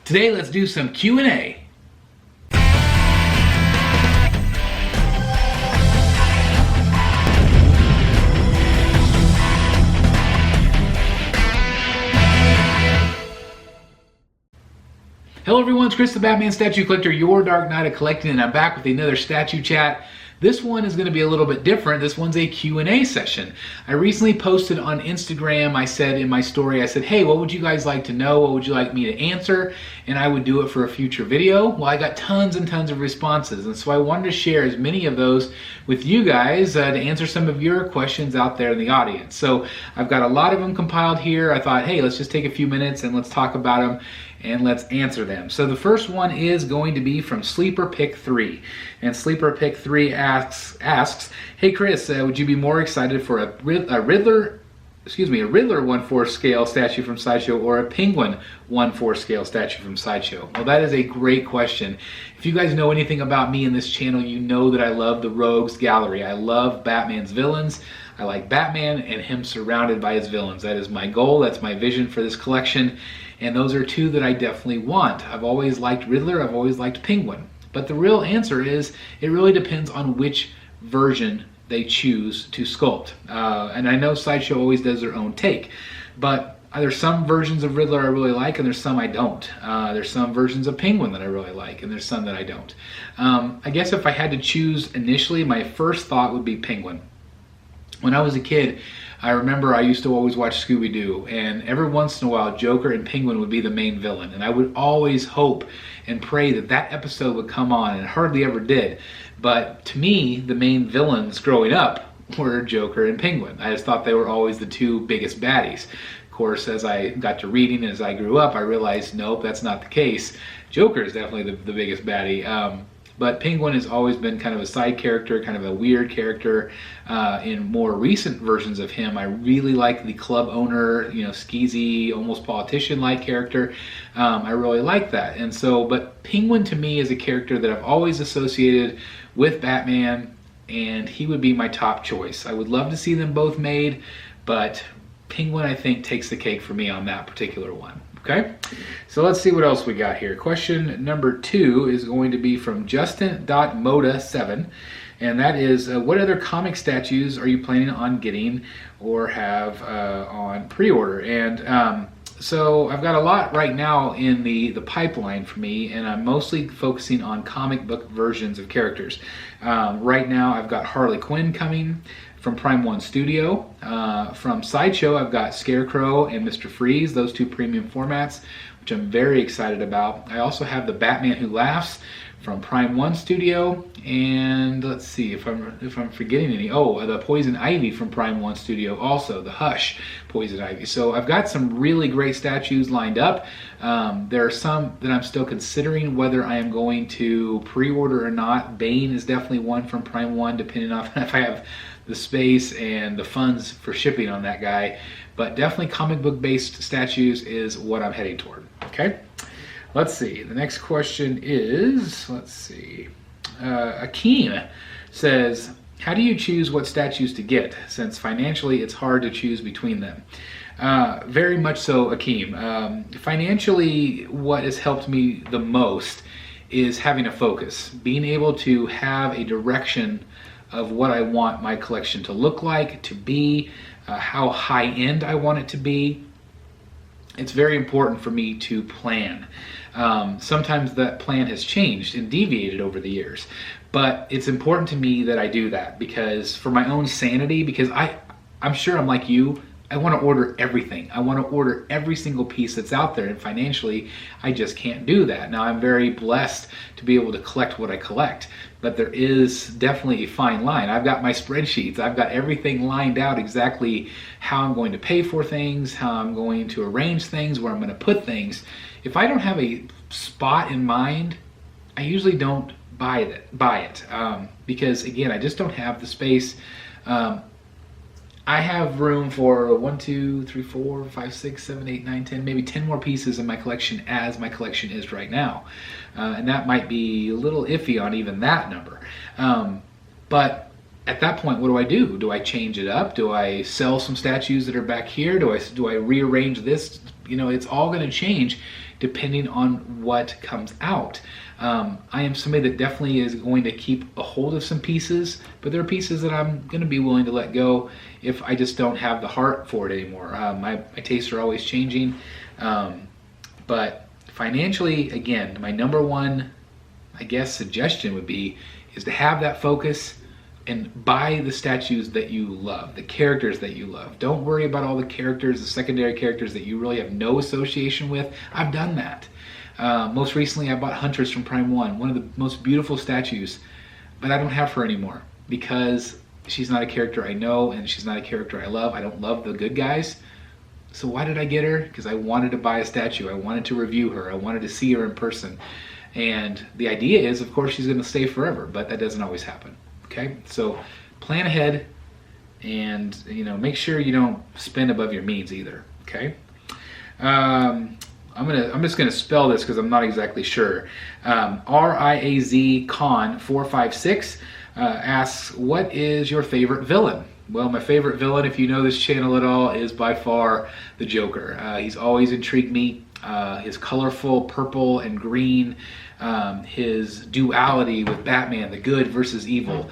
Today, let's do some Q&A. Hello everyone, it's Chris the Batman Statue Collector, your Dark Knight of Collecting, and I'm back with another statue chat. This one is going to be a little bit different. This one's a Q&A session. I recently posted on Instagram, I said in my story, I said, hey, what would you guys like to know? What would you like me to answer? And I would do it for a future video. Well, I got tons and tons of responses, and so I wanted to share as many of those with you guys to answer some of your questions out there in the audience. So I've got a lot of them compiled here. I thought, hey, let's just take a few minutes and let's talk about them and let's answer them. So the first one is going to be from Sleeper Pick 3. And Sleeper Pick 3 asks, hey Chris, would you be more excited for a Riddler 1/4 scale statue from Sideshow or a Penguin 1/4 scale statue from Sideshow? Well, that is a great question. If you guys know anything about me in this channel, you know that I love the Rogues Gallery. I love Batman's villains. I like Batman and him surrounded by his villains. That is my goal. That's my vision for this collection. And those are two that I definitely want. I've always liked Riddler. I've always liked Penguin. But the real answer is it really depends on which version they choose to sculpt. And I know Sideshow always does their own take. But there's some versions of Riddler I really like and there's some I don't. There's some versions of Penguin that I really like and there's some that I don't. I guess if I had to choose initially, my first thought would be Penguin. When I was a kid, I remember I used to always watch Scooby-Doo, and every once in a while Joker and Penguin would be the main villain, and I would always hope and pray that that episode would come on, and it hardly ever did. But to me, the main villains growing up were Joker and Penguin. I just thought they were always the two biggest baddies. Of course, as I got to reading and as I grew up, I realized, nope, that's not the case. Joker is definitely the biggest baddie. But Penguin has always been kind of a side character, kind of a weird character. In more recent versions of him, I really like the club owner, skeezy, almost politician-like character. I really like that. And so, but Penguin to me is a character that I've always associated with Batman, and he would be my top choice. I would love to see them both made, but Penguin, I think, takes the cake for me on that particular one. Okay, so let's see what else we got here. Question number 2 is going to be from Justin.moda7, and that is, what other comic statues are you planning on getting or have on pre-order? And so I've got a lot right now in the pipeline for me, and I'm mostly focusing on comic book versions of characters. Right now I've got Harley Quinn coming from Prime 1 Studio. From Sideshow, I've got Scarecrow and Mr. Freeze, those two premium formats, which I'm very excited about. I also have the Batman Who Laughs from Prime 1 Studio, and let's see if I'm forgetting any. Oh, the Poison Ivy from Prime 1 Studio, also the Hush Poison Ivy. So I've got some really great statues lined up. There are some that I'm still considering whether I am going to pre-order or not. Bane is definitely one from Prime 1, depending on if I have the space and the funds for shipping on that guy. But definitely comic book based statues is what I'm heading toward. Okay, let's see. The next question is, let's see. Akeem says, how do you choose what statues to get, since financially it's hard to choose between them? Very much so, Akeem. Financially, what has helped me the most is having a focus, being able to have a direction of what I want my collection to look like, to be, how high-end I want it to be. It's very important for me to plan. Sometimes that plan has changed and deviated over the years, but it's important to me that I do that, because for my own sanity, because I'm sure I'm like you, I want to order everything. I want to order every single piece that's out there, and financially, I just can't do that. Now, I'm very blessed to be able to collect what I collect, but there is definitely a fine line. I've got my spreadsheets. I've got everything lined out exactly how I'm going to pay for things, how I'm going to arrange things, where I'm going to put things. If I don't have a spot in mind, I usually don't buy it because, again, I just don't have the space. I have room for 1, 2, 3, 4, 5, 6, 7, 8, 9, 10, maybe 10 more pieces in my collection as my collection is right now. And that might be a little iffy on even that number. But at that point, what do? Do I change it up? Do I sell some statues that are back here? Do I rearrange this? You know, it's all going to change depending on what comes out. I am somebody that definitely is going to keep a hold of some pieces, but there are pieces that I'm going to be willing to let go if I just don't have the heart for it anymore. My tastes are always changing, but financially, again, my number one, I guess, suggestion would be is to have that focus and buy the statues that you love, the characters that you love. Don't worry about all the characters, the secondary characters that you really have no association with. I've done that. Most recently, I bought Huntress from Prime 1, one of the most beautiful statues, but I don't have her anymore because she's not a character I know and she's not a character I love. I don't love the good guys. So why did I get her? Because I wanted to buy a statue. I wanted to review her. I wanted to see her in person. And the idea is, of course, she's going to stay forever, but that doesn't always happen. Okay, so plan ahead, and make sure you don't spend above your means either. Okay, I'm just gonna spell this because I'm not exactly sure. RIAZ Con 456 asks, what is your favorite villain? Well, my favorite villain, if you know this channel at all, is by far the Joker. He's always intrigued me. His colorful purple and green, his duality with Batman, the good versus evil.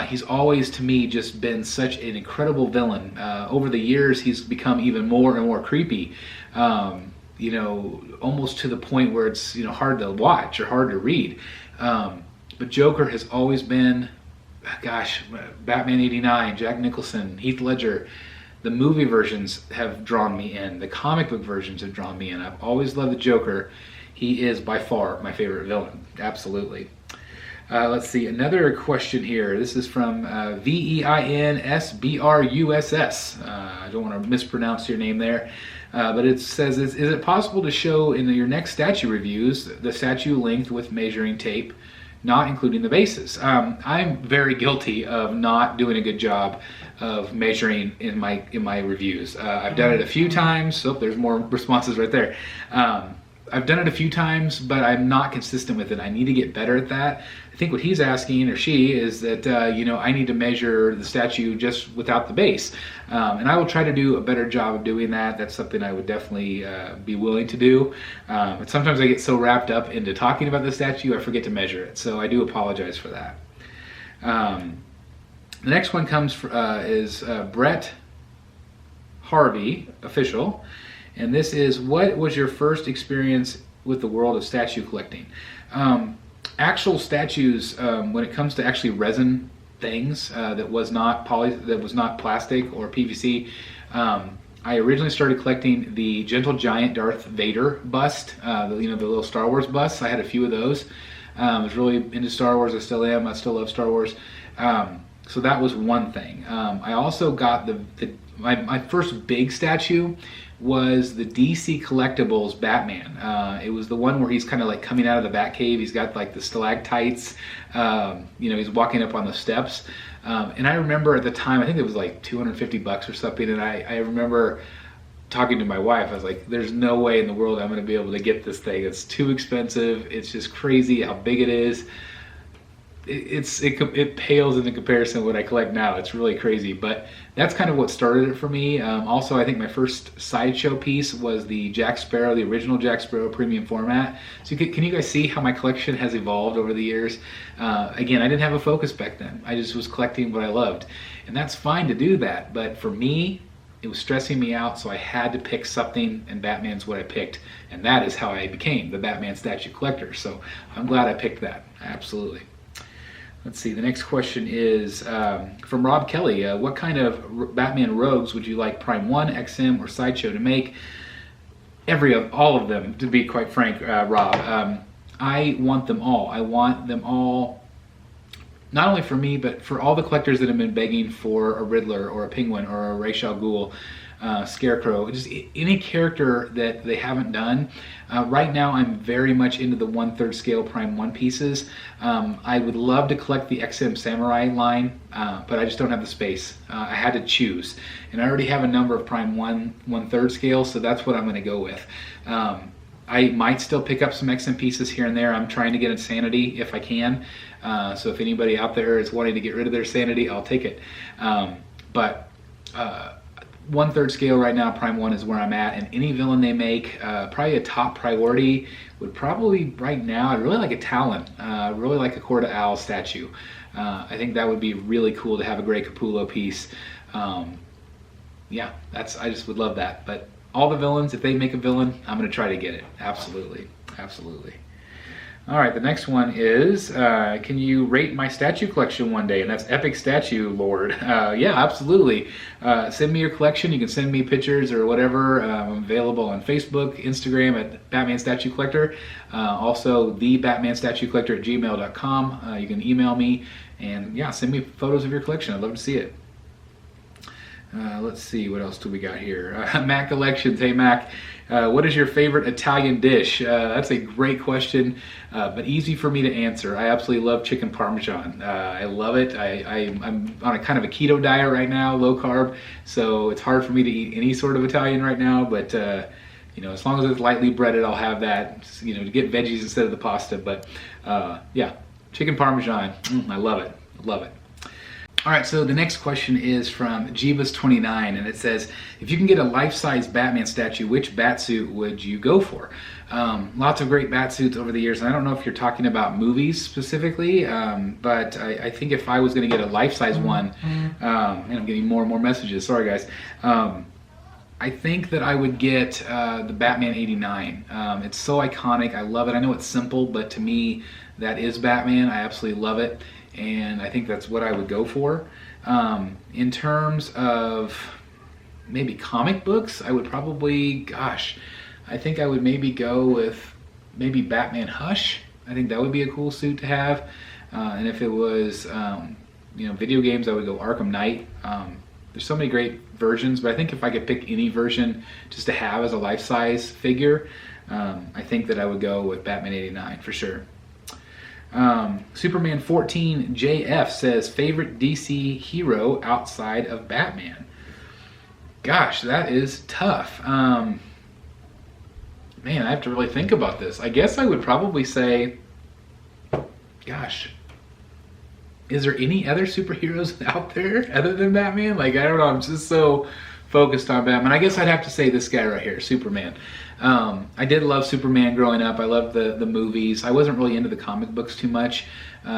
He's always, to me, just been such an incredible villain. Over the years, he's become even more and more creepy. Almost to the point where it's hard to watch or hard to read. But Joker has always been, Batman '89, Jack Nicholson, Heath Ledger. The movie versions have drawn me in. The comic book versions have drawn me in. I've always loved the Joker. He is by far my favorite villain. Absolutely. Let's see, another question here. This is from VEINSBRUSS. I don't want to mispronounce your name there. But it says, is it possible to show in your next statue reviews the statue length with measuring tape, not including the bases? I'm very guilty of not doing a good job of measuring in my reviews. I've done it a few times. Oh, there's more responses right there. I've done it a few times, but I'm not consistent with it. I need to get better at that. I think what he's asking, or she, is that I need to measure the statue just without the base, and I will try to do a better job of doing that. That's something I would definitely be willing to do. But sometimes I get so wrapped up into talking about the statue, I forget to measure it. So I do apologize for that. The next one is Brett Harvey, official. And this is, what was your first experience with the world of statue collecting? Actual statues, when it comes to actually resin things that was not plastic or PVC, I originally started collecting the Gentle Giant Darth Vader bust, the little Star Wars busts. I had a few of those. I was really into Star Wars. I still am. I still love Star Wars. So that was one thing. I also got my first big statue was the DC Collectibles Batman. It was the one where he's kind of like coming out of the Batcave. He's got like the stalactites. He's walking up on the steps. And I remember at the time, I think it was like $250 or something. And I remember talking to my wife. I was like, there's no way in the world I'm going to be able to get this thing. It's too expensive. It's just crazy how big it is. It pales into comparison to what I collect now. It's really crazy, but that's kind of what started it for me. Also, I think my first sideshow piece was the Jack Sparrow, the original Jack Sparrow premium format. So can you guys see how my collection has evolved over the years? Again, I didn't have a focus back then. I just was collecting what I loved, and that's fine to do that. But for me, it was stressing me out, so I had to pick something, and Batman's what I picked, and that is how I became the Batman statue collector. So I'm glad I picked that. Absolutely. Let's see, the next question is from Rob Kelly. What kind of Batman rogues would you like Prime 1, XM, or Sideshow to make? All of them, to be quite frank, Rob. I want them all. I want them all, not only for me, but for all the collectors that have been begging for a Riddler or a Penguin or a Ra's al Ghul, Scarecrow, just any character that they haven't done. Right now I'm very much into the 1/3 scale Prime 1 pieces. I would love to collect the XM Samurai line, but I just don't have the space. I had to choose, and I already have a number of Prime 1/3 scale, so that's what I'm going to go with. I might still pick up some XM pieces here and there. I'm trying to get Insanity if I can, so if anybody out there is wanting to get rid of their Sanity, I'll take it. But 1/3 scale right now. Prime 1 is where I'm at, and any villain they make, probably a top priority would probably right now, I'd really like a Talon. I really like a Court of Owls statue. I think that would be really cool to have a Grey Capullo piece. Yeah, I just would love that. But all the villains, if they make a villain, I'm going to try to get it. Absolutely. Absolutely. All right, the next one is, can you rate my statue collection one day? And that's Epic Statue Lord. Yeah, absolutely. Send me your collection. You can send me pictures or whatever. I'm available on Facebook, Instagram at Batman Statue Collector. Also, thebatmanstatuecollector@gmail.com. You can email me and yeah, send me photos of your collection. I'd love to see it. Let's see, what else do we got here? Mac Collections. Hey Mac, what is your favorite Italian dish? That's a great question, but easy for me to answer. I absolutely love chicken parmesan. I love it. I'm on a kind of a keto diet right now, low carb, so it's hard for me to eat any sort of Italian right now, but you know, as long as it's lightly breaded, I'll have that, you know, to get veggies instead of the pasta. But yeah, chicken parmesan, I love it. I love it. All right, so the next question is from Jeebus29, and it says, if you can get a life-size Batman statue, which Batsuit would you go for? Lots of great Batsuits over the years, and I don't know if you're talking about movies specifically, but I think if I was going to get a life-size one, and I'm getting more and more messages, sorry guys, I think that I would get the Batman 89. It's so iconic, I love it. I know it's simple, but to me, that is Batman. I absolutely love it. And I think that's what I would go for. In terms of maybe comic books, I would probably, gosh, I think I would maybe go with maybe Batman Hush. I think that would be a cool suit to have. And if it was, you know, video games, I would go Arkham Knight. There's so many great versions, but I think if I could pick any version just to have as a life-size figure, I think that I would go with Batman 89 for sure. Superman 14 JF says, favorite DC hero outside of Batman? Gosh, that is tough. Man, I have to really think about this. I guess I would probably say, gosh, is there any other superheroes out there other than Batman? Like, I don't know, I'm just so focused on Batman. I guess I'd have to say this guy right here, Superman. I did love Superman growing up. I loved the movies. I wasn't really into the comic books too much.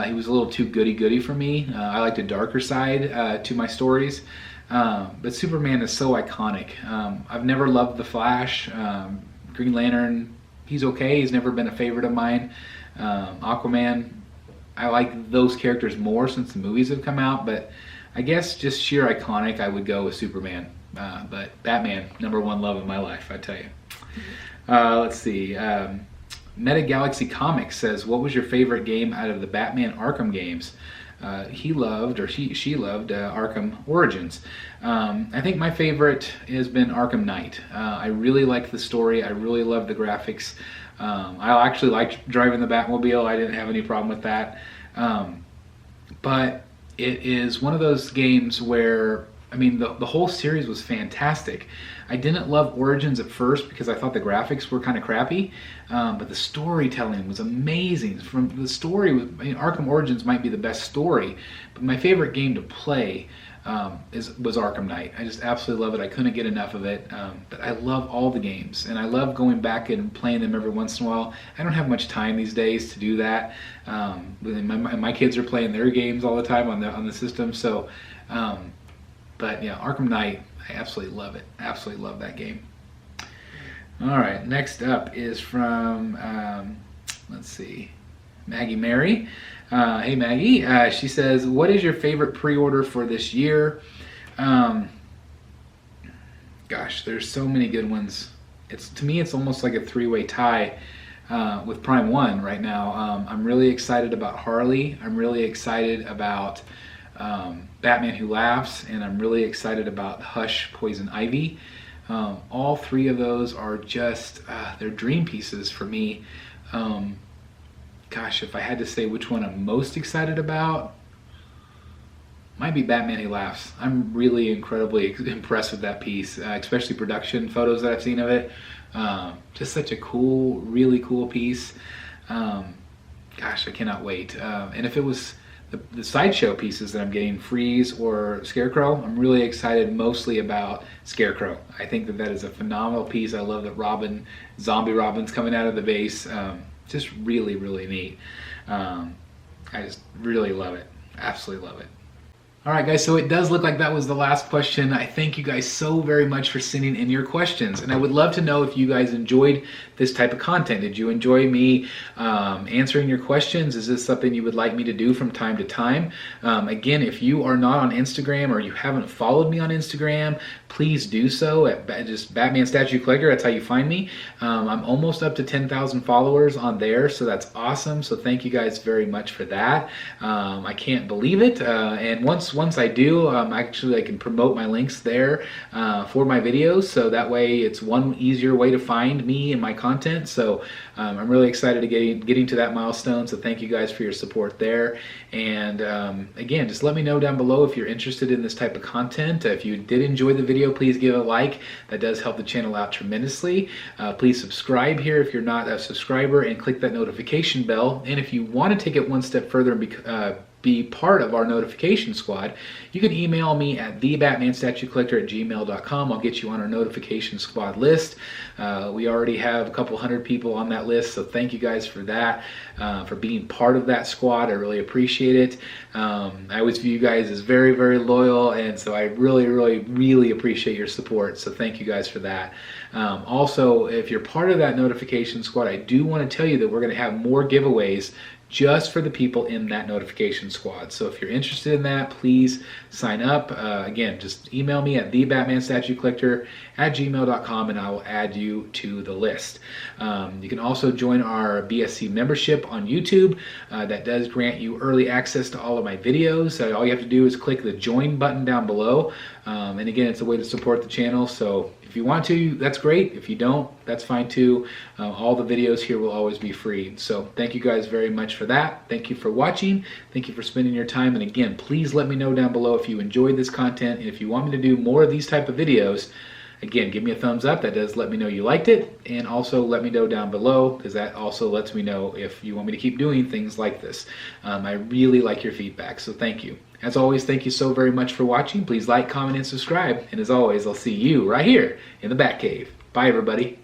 He was a little too goody-goody for me. I liked a darker side to my stories. But Superman is so iconic. I've never loved The Flash. Green Lantern, he's okay. He's never been a favorite of mine. Aquaman, I like those characters more since the movies have come out. But I guess just sheer iconic, I would go with Superman. But Batman, #1 love of my life, I tell you. Let's see. Meta Galaxy Comics says, what was your favorite game out of the Batman Arkham games? He loved, or she loved, Arkham Origins. I think my favorite has been Arkham Knight. I really like the story. I really love the graphics. I actually liked driving the Batmobile. I didn't have any problem with that. But it is one of those games where, I mean, the whole series was fantastic. I didn't love Origins at first because I thought the graphics were kind of crappy, but the storytelling was amazing. From the story, I mean, Arkham Origins might be the best story, but my favorite game to play was Arkham Knight. I just absolutely love it. I couldn't get enough of it, but I love all the games, and I love going back and playing them every once in a while. I don't have much time these days to do that. My kids are playing their games all the time on the system, so. But yeah, Arkham Knight, I absolutely love it. Absolutely love that game. All right, next up is from, let's see, Maggie Mary. Hey Maggie, she says, what is your favorite pre-order for this year? Gosh, there's so many good ones. To me, it's almost like a three-way tie with Prime 1 right now. I'm really excited about Harley. I'm really excited about Batman Who Laughs, and I'm really excited about Hush, Poison Ivy. All three of those are just, they're dream pieces for me. Gosh, if I had to say which one I'm most excited about, might be Batman Who Laughs. I'm really incredibly impressed with that piece, especially production photos that I've seen of it. Just such a cool, really cool piece. Gosh, I cannot wait. And if it was the sideshow pieces that I'm getting, Freeze or Scarecrow, I'm really excited mostly about Scarecrow. I think that is a phenomenal piece. I love that Zombie Robin's coming out of the base. Just really, really neat. I just really love it. Absolutely love it. All right, guys, so it does look like that was the last question. I thank you guys so very much for sending in your questions. And I would love to know if you guys enjoyed this type of content. Did you enjoy me answering your questions? Is this something you would like me to do from time to time? Again, if you are not on Instagram or you haven't followed me on Instagram, please do so at just Batman Statue Collector. That's how you find me. I'm almost up to 10,000 followers on there, so that's awesome. So thank you guys very much for that. I can't believe it. And once I do, actually I can promote my links there for my videos, so that way it's one easier way to find me and my content. So I'm really excited to getting to that milestone, so thank you guys for your support there. And again, just let me know down below if you're interested in this type of content. If you did enjoy the video, please give a like. That does help the channel out tremendously. Please subscribe here if you're not a subscriber, and click that notification bell. And if you want to take it one step further and be part of our notification squad, you can email me at thebatmanstatuecollector@gmail.com. I'll get you on our notification squad list. We already have a couple hundred people on that list, so thank you guys for that, for being part of that squad. I really appreciate it. I always view you guys as very, very loyal, and so I really, really, really appreciate your support, so thank you guys for that. Also, if you're part of that notification squad, I do want to tell you that we're going to have more giveaways just for the people in that notification squad. So if you're interested in that, please sign up. Again, just email me at thebatmanstatuecollector@gmail.com and I will add you to the list. You can also join our BSC membership on YouTube. That does grant you early access to all of my videos. All you have to do is click the join button down below. And again, it's a way to support the channel. So if you want to, that's great. If you don't, that's fine too. All the videos here will always be free. So thank you guys very much for that. Thank you for watching. Thank you for spending your time. And again, please let me know down below if you enjoyed this content. And if you want me to do more of these type of videos, again, give me a thumbs up. That does let me know you liked it. And also let me know down below, because that also lets me know if you want me to keep doing things like this. I really like your feedback, so thank you. As always, thank you so very much for watching. Please like, comment, and subscribe. And as always, I'll see you right here in the Batcave. Bye, everybody.